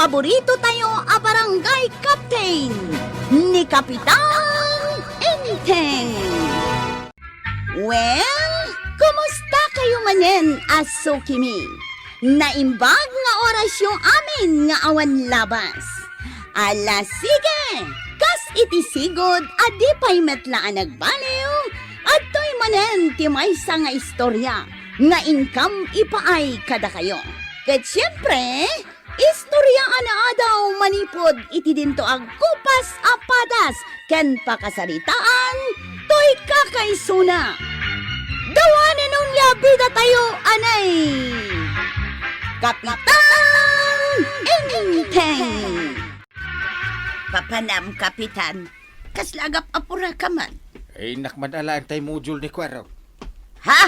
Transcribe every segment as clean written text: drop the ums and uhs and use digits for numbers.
paborito tayo a barangay captain ni Kapitan Enteng. Well, kumusta kayo manen, Asukimi? Naimbag nga oras yung amin nga awan labas. Ala sige, kas itisigod adi pa'y metlaan nagbaliw at to'y manen ti maysa nga istorya nga income ipaay kada kayo. Ket siyempre, istorya ana daw manipod iti dinto ag kupas apadas ken pakasaritaan to'y kakaisuna. Dawanen nun labida tayo anay. Kapitan Enteng. Papanam, Kapitan. Kaslagap apura ka man. Ay, nakmadala ang tayo module ni Kwaraw. Ha?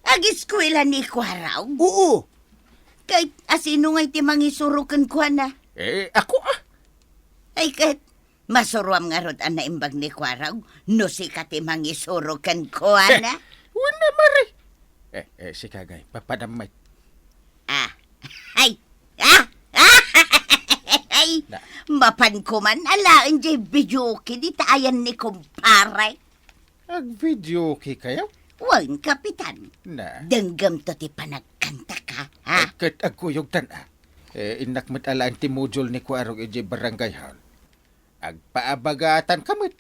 Ag-eskwela ni Kwaraw? Oo. Kahit asino nga'y ti mangisurukan ko na? Ako Ay, kahit masuruam nga rod ang naimbag ni Kwaraw, no si ka ti mangisurukan ko na? Wala mare. Si Kagay, papadamay. Ay, Na. mapan ko man, alaan jay video di taayan ni kumpare. Ag-video kayo? Wan, Kapitan. Na. Denggam to ti panagkanta ka, ha? Kat agkuyog tan inakmadala ang ti module ni Kwaraw iji barangay hall. Agpaabagatan kamit.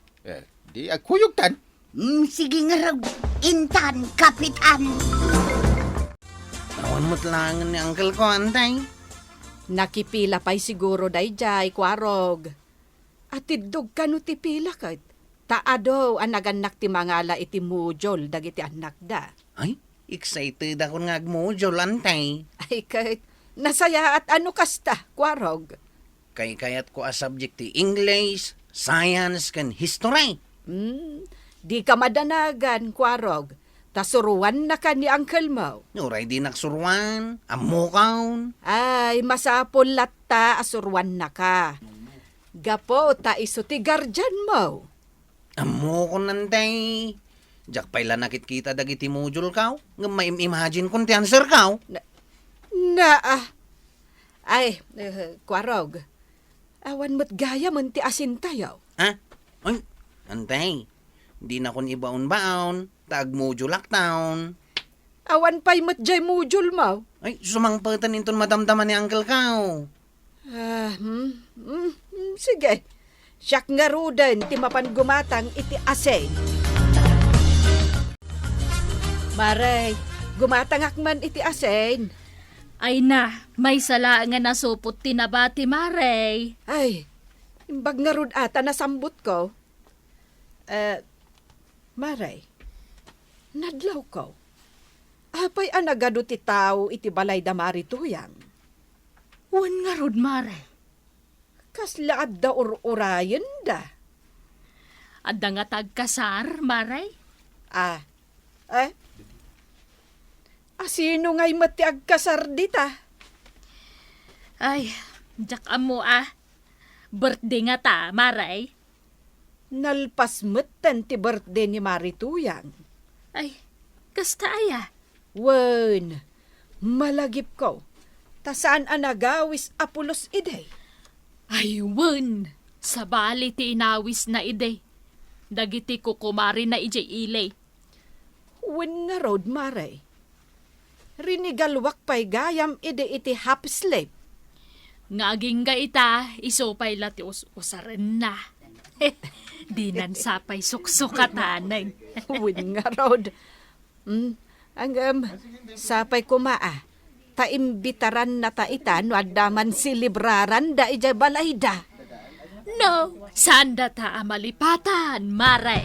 Di agkuyog tan. Sige nga raw, intan, Kapitan. Awan mo't lang ni Uncle ko, antay. Nakipila pa'y siguro dayjay, Kwarog. Atidog ka no ti pila kat. Taado ang naganak ti mangala iti mujol dagiti anak da. Ay, excited ako nga agmujol, antay. Ay kahit nasaya at ano kasta, Kwarog. Kayat ko a subject ti English, Science, kan History. Di ka madanagan, Kwarog. Tasuruan na ka ni Uncle mo. Nuray di naksuruan, amukaw. Ay, masapol latta asuruan na ka. Gapo, ta iso ti guardian mo. Amukon nantay. Jak pala nakit kita dagiti module kaw. Nga maim-imagine kung ti answer kaw. Kwarog. Awan mo't gaya man ti asin tayo. Ha? Ay, antay. Di na kun ibaon-baon. Tag module lockdown. Awan pa'y mo't jay mujul mo. Ay, sumangpatan inton madamdaman ni Uncle kaw. Sige. Siyak nga rudan ti mapan gumatang iti asay. Maray, gumatang akman iti asay. Ay na, may sala nga nasupot tinabati, Maray. Ay, imbag nga rud ata nasambot ko. Maray, nadlaw ko. Apay anagado ti tao iti balay da marituyang. Wan nga rod, Maray. Kaslaad da urayan da. Adda nga tagkasar, Maray. Asino nga'y mati agkasar dita? Ay, jak amo birthday nga ta, Maray. Nalpas metten ti birthday ni Marituyang. Ay, kasta aya. Wen, malagip ko. Ta saan anagawis apulos iday? Ay, wen. Sa bali ti inawis na ide. Dagiti ko kumari na ije ilay. Wen nga road, Maray. Rinigalwak pa'y gayam ide iti happy sleep. Ngaging ga ita, isopay lati usaren na. Di nan sapay suksukatanay. Wen nga road. Sapay kumaa. Taimbitaran na taitan wadaman silibraran da ija balayda. No, sanda ta amalipatan, Maray.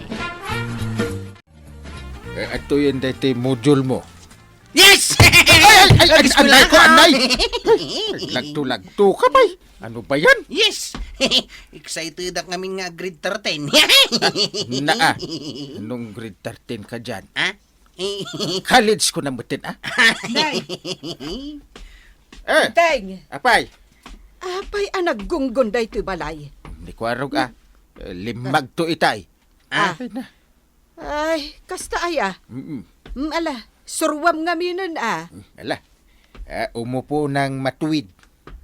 Ato yun dati module mo. Yes! Anay ko, anay! Lagto-lagto ka bay. Ano ba yan? Yes! Excited ako namin nga grade 13. Naa, anong grade 13 ka dyan? Ha? College ko na mutin, Nay, Teng! Apay! apay anaggunggon da ito'y balay. Di ko arog, limag to itay. Ay na. Ay, kasta aya. Mm-mm. Ala, surwam nga minon Ala, umupo ng matuwid.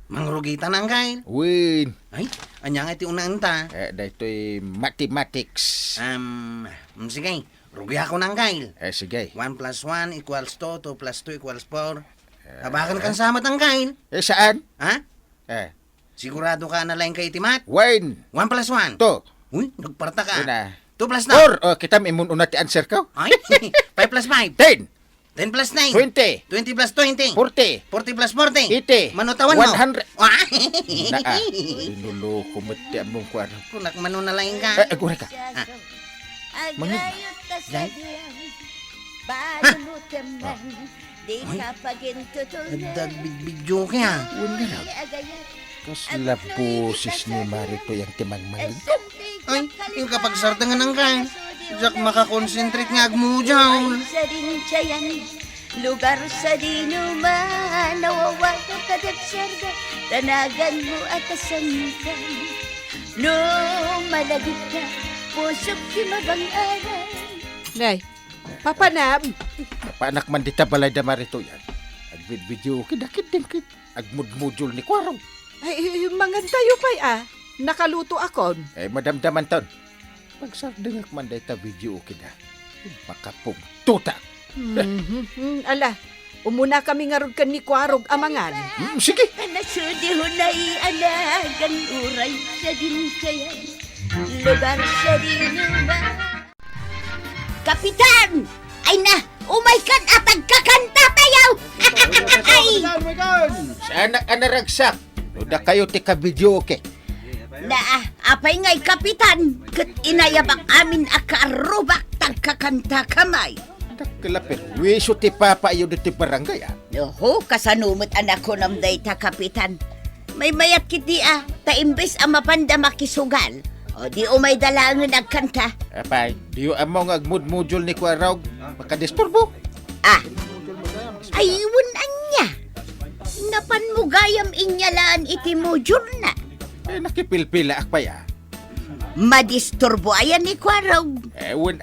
Mangrugitan ang kail. Win. Ay, anya nga iti unang ta. Dito'y mathematics. Sige, rugi ako ng kail. Sige. 1 plus 1 equals 2, 2 plus 2 equals 4. Abakan kang samat ang kail. Saan? Ha? Eh, Sigurado ka na lang kay Timat? Win. 1 plus 1. To. Uy, nagparta ka. Una. 2 plus 9. Or, kita may una ti answer ko. Ay, 5 plus 5. 10. 10 plus 9. 20. 20 plus 20. 40. 40 plus 40. 80. Manutawan mo. 100. Ah, Naa. Inuloko mo ti among kuwan. kunak mano na lang ka. Agure ka. Mangit ba? Jay? Di ka pagintutunan. Nagdagbidbidyo kaya. Wala na. Kasla boses ni Marito yung timang-mangin. Ay, yung kapag sartangan ng kain. Diyak makakonsentrate nga agmujaw. Sa rinchayan, lugar sa dinuman, nawawala ka dagsarda, tanagan mo at asangitan. No, malagit ka, pusok si mabang-aral. Nay, papanam. Paanak man dita balay da Marito yan. Agbid-video kidakit din kit. Agmud-mudjol ni Kwarong. Ay, mangan tayo pa'y nakaluto akon. Madamdaman ton. Pagsardengak man dita video kida. Makapong tuta. Ala, umuna kami nga rod kan ni Kwarog amangan. Sige. Nasudi hunay anagan, uray sa dinchayan, lugar sa dinuman. Kapitan! Ay na, umaykan at agkakanta tayo! Ay! Sana ka naragsak. Nuda kayo ti ka-video okay. Apay ngay kapitan, kat inayabak amin akarubak tagkakanta kamay. Kalapir, wiso ti papa iyo ti barangay Oho, kasanumot anak ko namday ta kapitan. May mayat kiti ta imbes mapanda makisugal. O di umay dalangan nagkanta. Apay, diyo among agmud-mudjol ni Kwarog. Makadisturbo. Ayun anya. Napan mo gayam inyalaan iti mo na. Nakipilpila akpay Madisturbo ayan ni Kwarog. Ewan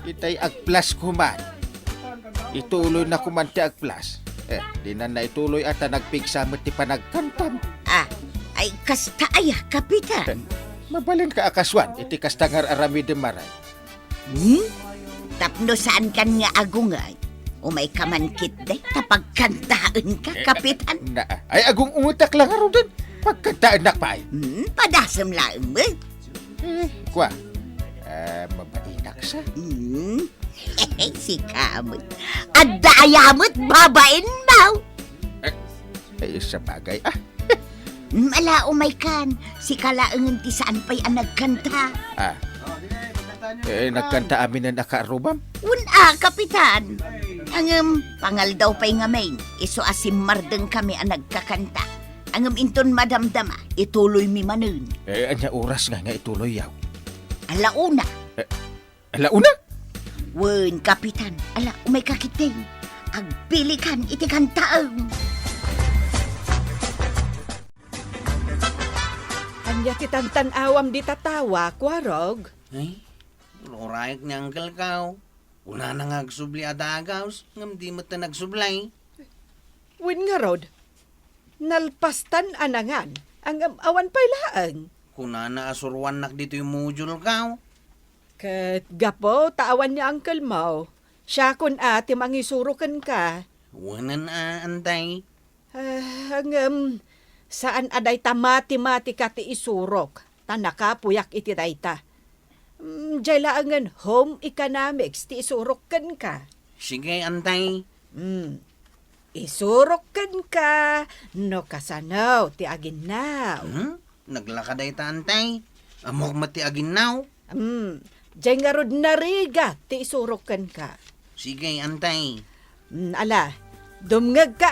Itay agplas kuman. Ituloy na kuman ti agplas. Di na ituloy ata nagpigsamot ti panagkantam. Ay kasta kapitan. Mabalin ka akaswan, iti kastangar arami de maray. Tapno saan kan nga agungay? Umay kamankit day, tapagkantaan ka, kapitan. Ay agung umutak lang aro din. Pagkantaan nakpay. Padasam lang mo. Kwa, mabainak sa. Si kamot. Adayamot, babain mo. Ay, sa bagay, Mala umay kan, si kalaangan ti saan pa'y nagkanta. Nagkanta amin na nakarubam. Kapitan. Ang pangal daw pa'y ngamain, iso asim mardeng kami nagkakanta. Ang inton madamdama, ituloy mi manun. Anya oras nga ituloy yaw. Alauna. Alauna? Wen, kapitan. Ala, umay kakiting. Agpilikan iti kantaang. Anya titantan awam di tatawa, Kwarog. Ay, lorayag ni Uncle Kaw. Una na nga agsubli adagaws, ngam di mo ta nagsublay. Win nga rod, nalpastan anangan, ang awan pa'y laang. Kuna na asurwan nak dito yung module Kaw. Kat gapo, taawan ni Uncle mo. Siya kun ati mangisurukan ka. Wanan antay. Saan aday ta mati-mati ka ti isurok. Tanaka puyak iti dayta. Diyay laangan home economics ti isurok kan ka. Sige, antay. Isurok kan ka. No kasanaw ti aginaw. Naglakaday ta, antay. Amok mati aginaw. Diyay nga rod nariga ti isurok kan ka. Sige, antay. Ala, dumngag ka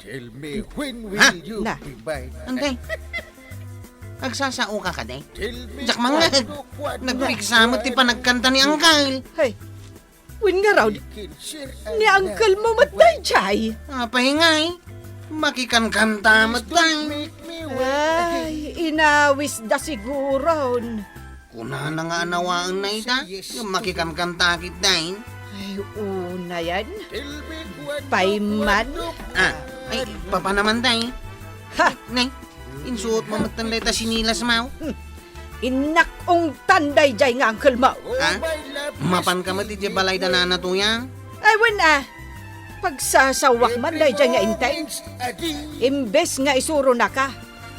Tell me, when will you Na. be mine? Antay. Agsasao ka ka, day. Tell me, Jak mga nagpigsamot ti panagkanta ni Uncle. Hey, win nga raw, ni Uncle mo matay, Jay. Pahingay. Makikankanta matay. Ay, inawis da siguro. Kuna na nga anawaan na ita. Yung makikankanta kit dahin. Ay, una yan. Payman. Ay, papa naman tay. Ha! Nay, insuot mo matanday ta sinilas mau. Inakong tanday jay nga angkel mo. Ha? Mapan ka mati di balay da nanatuyang. Ay, wala. Pagsasawak man day jay nga intay. Imbes nga isuro na ka.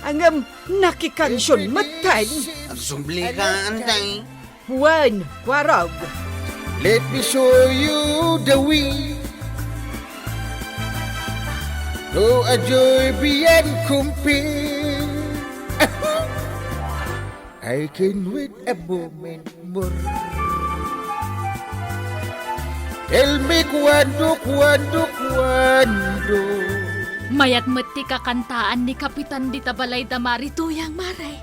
Ang nakikansyon matay. Agsubli ka, antay. Wan, warog. Let me show you the way. No a joy beyond compare. I can wait a moment more. Tell me cuando. Mayat mati kakantaan ni Kapitan di tabalay da marituyang maray.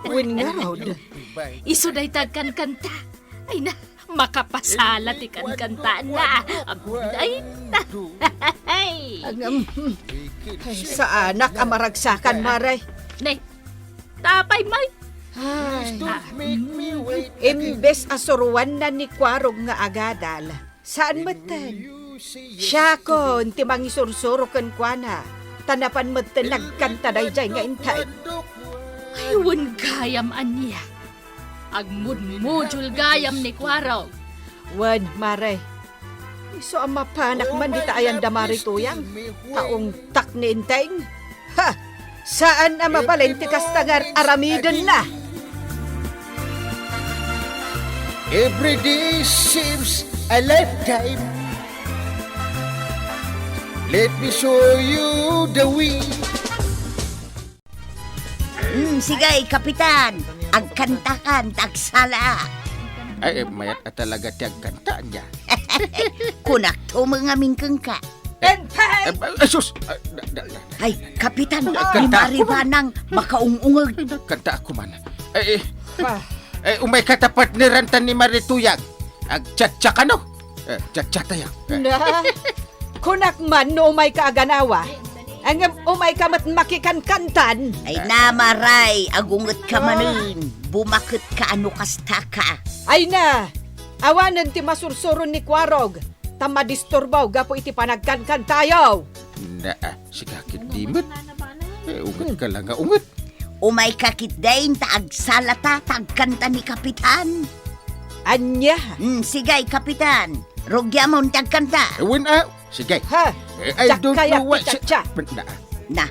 Win nga raw. Isuday tagkan kanta. Ay na, makapasala ti kan kanta na. Ay na. Ay. Ang, sa anak amaragsakan, maray. Nay, tapay may. Ay, imbes asuruan na ni Kwarog nga agadal. Saan matan? Siya ko, ti mangisur-suro kan kwana. Tanapan matan nagkanta day jay nga intay. Aywan gayam aniya. Agmudmudjul gayam ni Kwarog. Wan, maray. Iso ang mapanak man di taayan damari tuyang. Taong tak ni inteng. Ha! Saan ang mabaleng ti kastangar aramidan na? Every day seems a lifetime. Let me show you the way. Sigay, Kapitan. Agkantakan, tagsala. Ay, mayat at talaga tiyag kanta niya. Kunak to mga mingkeng ka. Enteng! Sus! Ay, Kapitan, Kanta ni ako. Maribanang makaungungag. Kanta ako man. Umay katapat ni Rantan ni Marituyag. Agchatcha ka no? Chatcha tayo. Na, kunak man no umay kaaganawa. Ang umay kamat makikankantan. Ay namaray, agunget ka manin. Bumakit ka ano kasta ka. Ay na, awanan ti masursuron ni Kwarog. Tamadisturbaw gapo iti panagkankan tayo. Sikakit dimit. Ungat ka lang nga ungat. Umay kakit dain taag salata tagkanta ni Kapitan. Anya, Sigay, Kapitan. Rogyamon tagkanta. Sige. ha? I don't Kaya know what... ti Chacha. Na,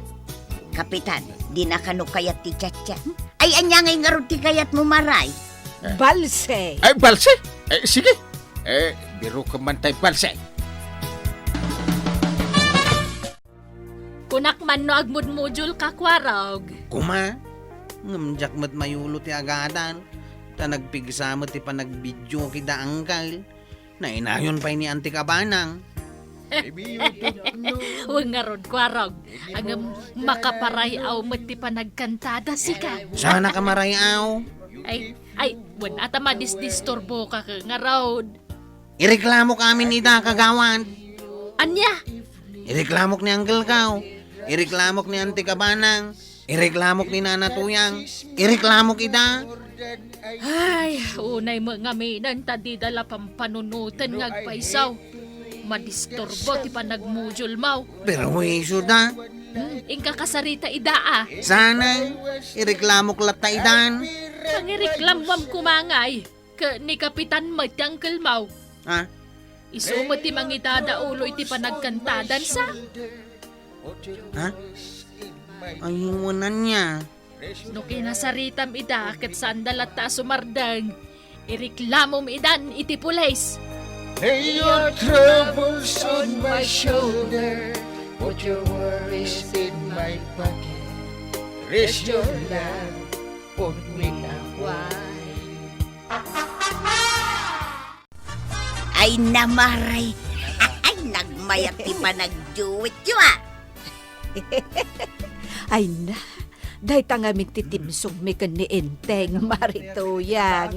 Kapitan, di na kano kayat ti Chacha. Ay, anyangay nga ron ti kayat mo maray. Balse. Ay, balse. Sige. Biro ka man tayo balse. Kunak man no agmudmudjul ka Kwarog. Kuma, ngamjak mat mayulo ti agadan. Ta nagpigsa ti panagbidyo kita angkal. Nainayon pa ni Auntie Kabanang. Huwag nga ron Kwarog. Ang makaparayaw mati panagkantada sika. Sana ka marayaw. Ay, wan ata madisdisturbo ka nga raod. Ireklamo kami ni da kagawan. Anya? Ireklamok ni Uncle Kao. Ireklamok ni Auntie Kabanang. Ireklamok ni Nana Tuyang. Ireklamok ida. Ay, unay mga minan tadi dala pampanunutan ngagpaisaw. Madisturbo ti panagmujul mau. Pero wiso da. Ingka kasarita idaa. Sana ireklamok lata idan. Pangireklamwam kumangay. Ni Kapitan Matangkel mau. Ha? Isumot ti mangitada ulo iti panagkantadan sa. Ha? Ay, iwanan niya. No kinasaritam ida ket sandal at ta sumardang. Ireklamom idan iti pulis. Lay your troubles on my shoulder. Put your worries in my pocket. Rest your love on me now. Ay namaray. Ay nagmayat ti panagduwit yun Ay na, dahi tangamig titimsong mi kan ni Enteng Marituyang.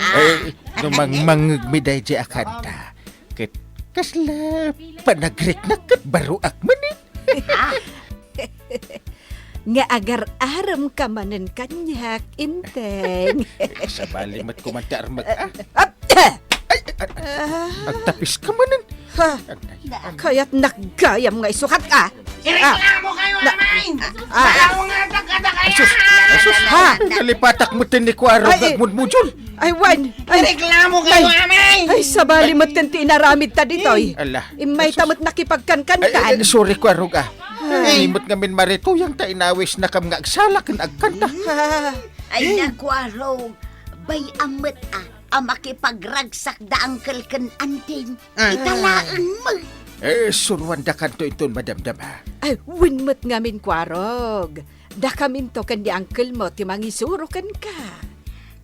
Numang miday di akanta. Ket kasla panagrik na ket baruak manin. Nga agar-aram ka manen kanyak, Enteng. Sa balimat kumantar mag... Agtapis ka manan. Ha, kaya't naggayam nga isukat ka. Ireklamo kayo namin! Ayaw nga tagkata kaya! Asus, Ha? nalipatak mo tin ni Kuwaro Ay, gagmudmudyon. Ay, Wan. Ireklamo kayo namin! Ay, sabali mo tinaramid ta ditoy. Ala. Imay tamot nakipagkankantan. Sorry, Kuwaro ka. Himot nga min marituyang ta inawis na kam nga agsala kan agkanta. Ay nakwaro, bay amat makipagragsak da angkel ken anting. Italaan mo. Sunwan da kanto iton madamdam ha. Ay, winmot ngamin kwarog. Da kamin to kan di angkel mo ti mangisurukan ka.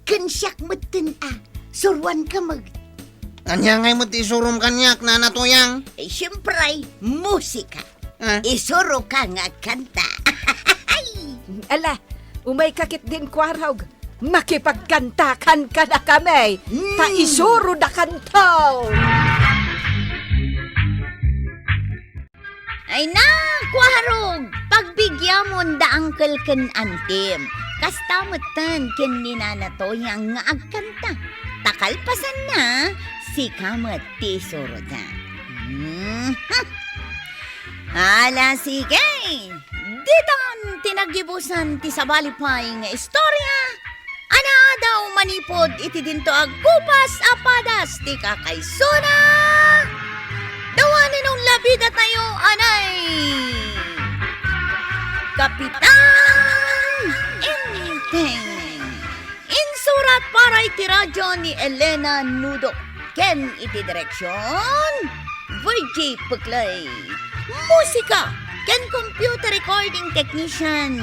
Kensyak meten surwan ka mag. Kanya ngay mo tisurum kanyak na natuyang. Siyempre, musika. Ah. Isuro ka nga kanta. Ala, umay kakit din kwarog. Makipagkantakan ka na kami. Ta isuro da kanto. Ay na, kwarog, pagbigyan mo da angkel ken antim. Kastamatan ken ninanato yang nga agkanta. Takalpasan na, si kamat tisuro da. Hala, sige. Ditan tinagibusan ti sabalipay nga istorya. Ana daw manipod iti dinto agkupas apadas ti kakaysuna. Dawanin nung labida tayo, anay! Kapitan Inteng! Insurat para iti radyo ni Elena Nudo. Ken iti direksyon, VJ Puklay. Musika, ken computer recording technician,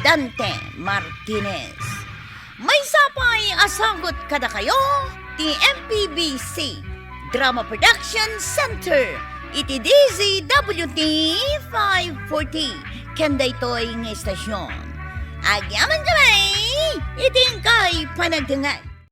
Dante Martinez. May sapay asagot kada kayo, ti MPBC. Drama Production Center. Iti DZWT 540. Kanda ito'y ng estasyon. Agyaman kamay, iting kay panagdangat.